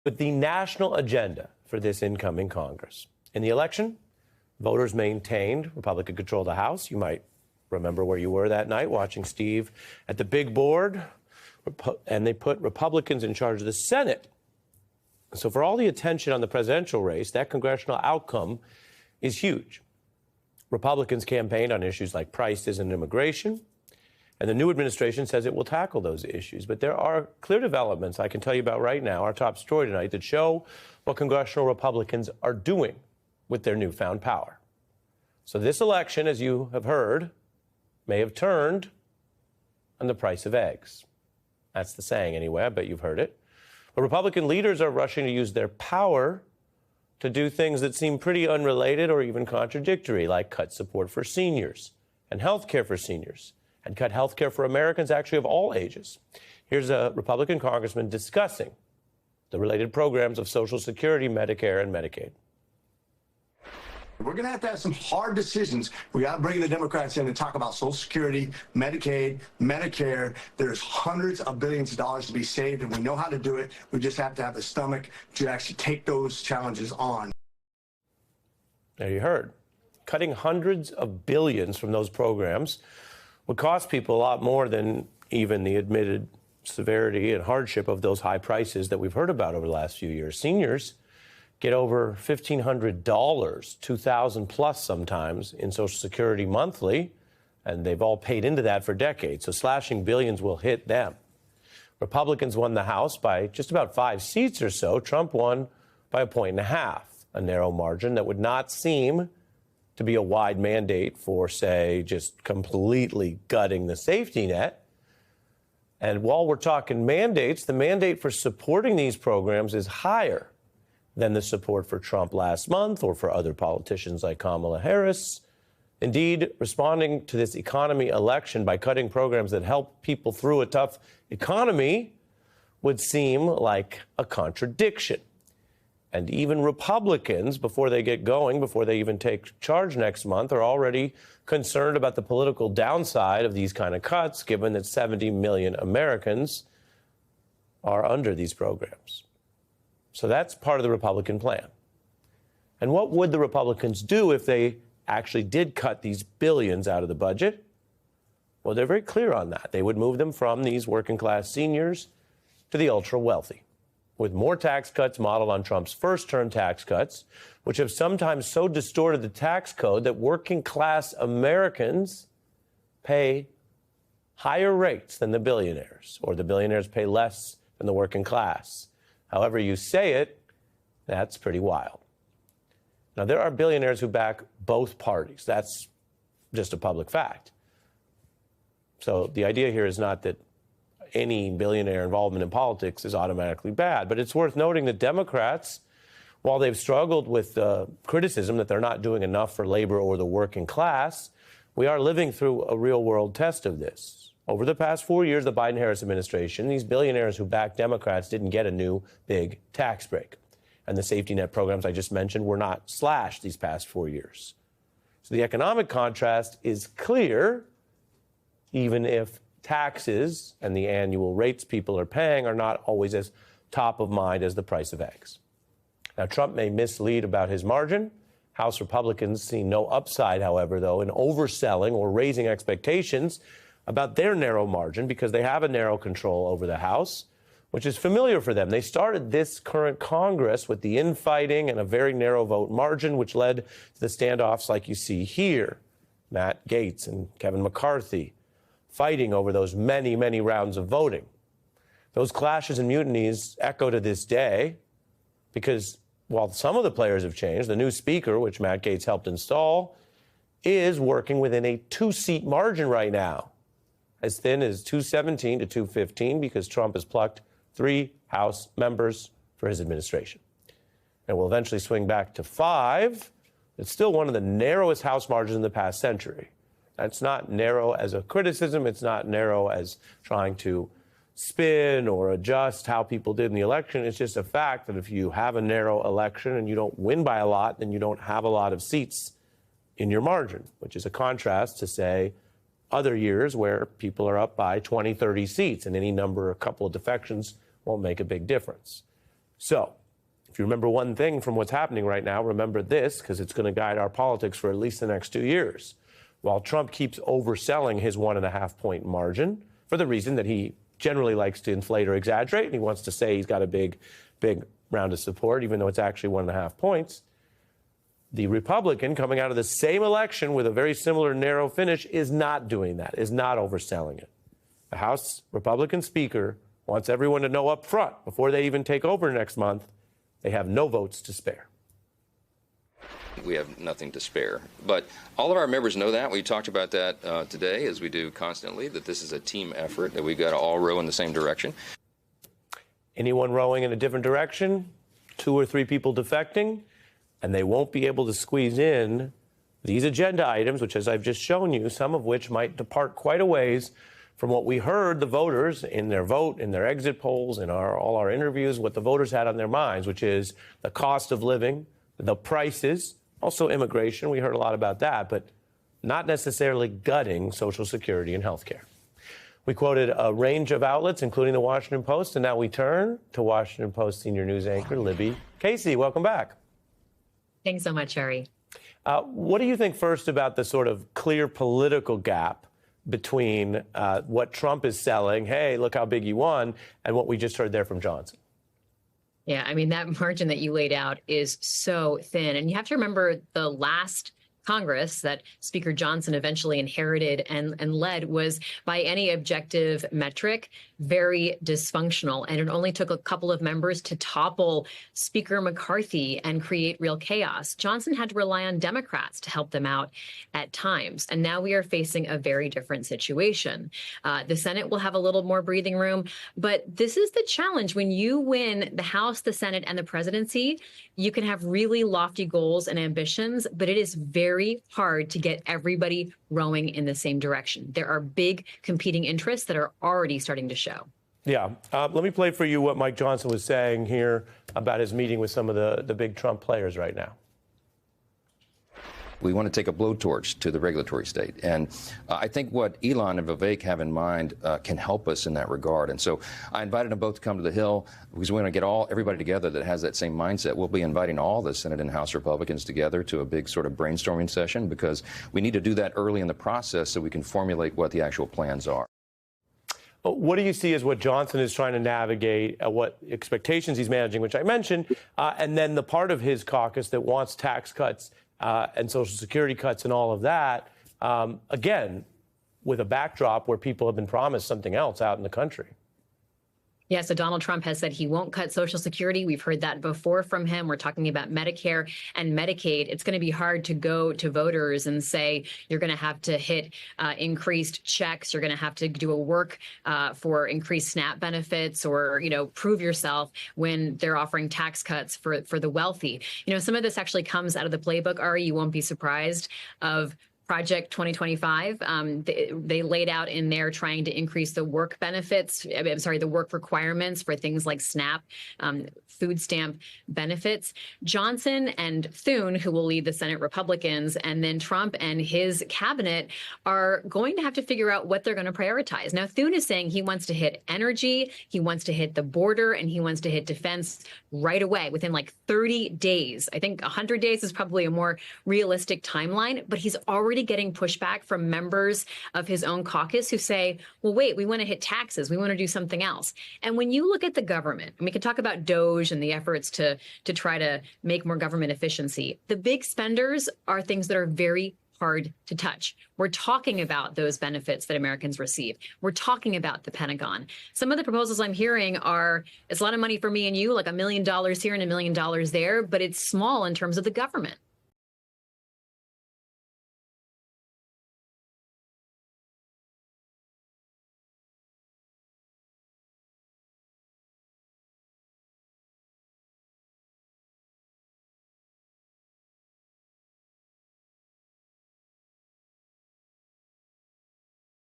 with the national agenda for this incoming Congress. In the election, voters maintained Republican control of the House. You might remember where you were that night watching Steve at the big board, and they put Republicans in charge of the Senate. So for all the attention on the presidential race, that congressional outcome is huge. Republicans campaigned on issues like prices and immigration, and the new administration says it will tackle those issues. But there are clear developments I can tell you about right now, our top story tonight, that show what congressional Republicans are doing with their newfound power. So this election, as you have heard, may have turned on the price of eggs. That's the saying anyway. I bet you've heard it. But Republican leaders are rushing to use their power to do things that seem pretty unrelated or even contradictory, like cut support for seniors and health care for seniors, and cut health care for Americans actually of all ages. Here's a Republican congressman discussing the related programs of Social Security, Medicare, and Medicaid. We're going to have some hard decisions. We got to bring the Democrats in and talk about Social Security, Medicaid, Medicare. There's hundreds of billions of dollars to be saved, and we know how to do it. We just have to have the stomach to actually take those challenges on. There you heard. Cutting hundreds of billions from those programs would cost people a lot more than even the admitted severity and hardship of those high prices that we've heard about over the last few years. Seniors get over $1,500, $2,000 plus sometimes in Social Security monthly, and they've all paid into that for decades. So slashing billions will hit them. Republicans won the House by just about 5 seats or so. Trump won by 1.5 points, a narrow margin that would not seem to be a wide mandate for, say, just completely gutting the safety net. And while we're talking mandates, the mandate for supporting these programs is higher than the support for Trump last month or for other politicians like Kamala Harris. Indeed, responding to this economy election by cutting programs that help people through a tough economy would seem like a contradiction. And even Republicans, before they get going, before they even take charge next month, are already concerned about the political downside of these kind of cuts, given that 70 million Americans are under these programs. So that's part of the Republican plan. And what would the Republicans do if they actually did cut these billions out of the budget? Well, they're very clear on that. They would move them from these working class seniors to the ultra wealthy, with more tax cuts modeled on Trump's first-term tax cuts, which have sometimes so distorted the tax code that working class Americans pay higher rates than the billionaires, or the billionaires pay less than the working class. However you say it, that's pretty wild. Now, there are billionaires who back both parties. That's just a public fact. So the idea here is not that any billionaire involvement in politics is automatically bad, but it's worth noting that Democrats, while they've struggled with criticism that they're not doing enough for labor or the working class, we are living through a real-world test of this. Over the past 4 years, the Biden-Harris administration, these billionaires who backed Democrats didn't get a new big tax break. And the safety net programs I just mentioned were not slashed these past 4 years. So the economic contrast is clear, even if taxes and the annual rates people are paying are not always as top of mind as the price of eggs. Now, Trump may mislead about his margin. House Republicans see no upside, however, though, in overselling or raising expectations about their narrow margin because they have a narrow control over the House, which is familiar for them. They started this current Congress with the infighting and a very narrow vote margin, which led to the standoffs like you see here. Matt Gaetz and Kevin McCarthy fighting over those many, many rounds of voting. Those clashes and mutinies echo to this day because while some of the players have changed, the new speaker, which Matt Gaetz helped install, is working within a 2-seat margin right now, as thin as 217 to 215, because Trump has plucked 3 House members for his administration. And will eventually swing back to 5. It's still one of the narrowest House margins in the past century. That's not narrow as a criticism. It's not narrow as trying to spin or adjust how people did in the election. It's just a fact that if you have a narrow election and you don't win by a lot, then you don't have a lot of seats in your margin, which is a contrast to, say, other years where people are up by 20, 30 seats, and any number, a couple of defections won't make a big difference. So, if you remember one thing from what's happening right now, remember this, because it's going to guide our politics for at least the next 2 years. While Trump keeps overselling his 1.5-point margin for the reason that he generally likes to inflate or exaggerate, and he wants to say he's got a big round of support, even though it's actually 1.5 points, the Republican coming out of the same election with a very similar narrow finish is not doing that, is not overselling it. The House Republican Speaker wants everyone to know up front, before they even take over next month, they have no votes to spare. We have nothing to spare. But all of our members know that. We talked about that today, as we do constantly, that this is a team effort, that we've got to all row in the same direction. Anyone rowing in a different direction, 2 or 3 people defecting, and they won't be able to squeeze in these agenda items, which, as I've just shown you, some of which might depart quite a ways from what we heard the voters in their vote, in their exit polls, in all our interviews, what the voters had on their minds, which is the cost of living, the prices, also immigration. We heard a lot about that, but not necessarily gutting Social Security and health care. We quoted a range of outlets, including the Washington Post, and now we turn to Washington Post senior news anchor Libby Casey. Welcome back. Thanks so much, Ari. What do you think first about the sort of clear political gap between what Trump is selling, hey, look how big you won, and what we just heard there from Johnson? Yeah, I mean, that margin that you laid out is so thin. And you have to remember the last Congress that Speaker Johnson eventually inherited and led was, by any objective metric, very dysfunctional. And it only took a couple of members to topple Speaker McCarthy and create real chaos. Johnson had to rely on Democrats to help them out at times. And now we are facing a very different situation. The Senate will have a little more breathing room. But this is the challenge. When you win the House, the Senate, and the presidency, you can have really lofty goals and ambitions, but it is very hard to get everybody rowing in the same direction. There are big competing interests that are already starting to show. Yeah. Let me play for you what Mike Johnson was saying here about his meeting with some of the big Trump players right now. We want to take a blowtorch to the regulatory state. And I think what Elon and Vivek have in mind can help us in that regard. And so I invited them both to come to the Hill because we want to get everybody together that has that same mindset. We'll be inviting all the Senate and House Republicans together to a big sort of brainstorming session because we need to do that early in the process so we can formulate what the actual plans are. What do you see as what Johnson is trying to navigate, what expectations he's managing, which I mentioned, and then the part of his caucus that wants tax cuts and Social Security cuts and all of that, again, with a backdrop where people have been promised something else out in the country? Yeah, so Donald Trump has said he won't cut Social Security. We've heard that before from him. We're talking about Medicare and Medicaid. It's going to be hard to go to voters and say you're going to have to hit increased checks. You're going to have to do a work for increased SNAP benefits or, prove yourself when they're offering tax cuts for the wealthy. Some of this actually comes out of the playbook, Ari. You won't be surprised of Project 2025. They laid out in there trying to increase the work benefits, the work requirements for things like SNAP, food stamp benefits. Johnson and Thune, who will lead the Senate Republicans, and then Trump and his cabinet are going to have to figure out what they're going to prioritize. Now, Thune is saying he wants to hit energy, he wants to hit the border, and he wants to hit defense right away within like 30 days. I think 100 days is probably a more realistic timeline, but he's already getting pushback from members of his own caucus who say, well, wait, we want to hit taxes. We want to do something else. And when you look at the government, and we can talk about DOGE and the efforts to try to make more government efficiency, the big spenders are things that are very hard to touch. We're talking about those benefits that Americans receive. We're talking about the Pentagon. Some of the proposals I'm hearing are, it's a lot of money for me and you, like $1 million here and $1 million there, but it's small in terms of the government.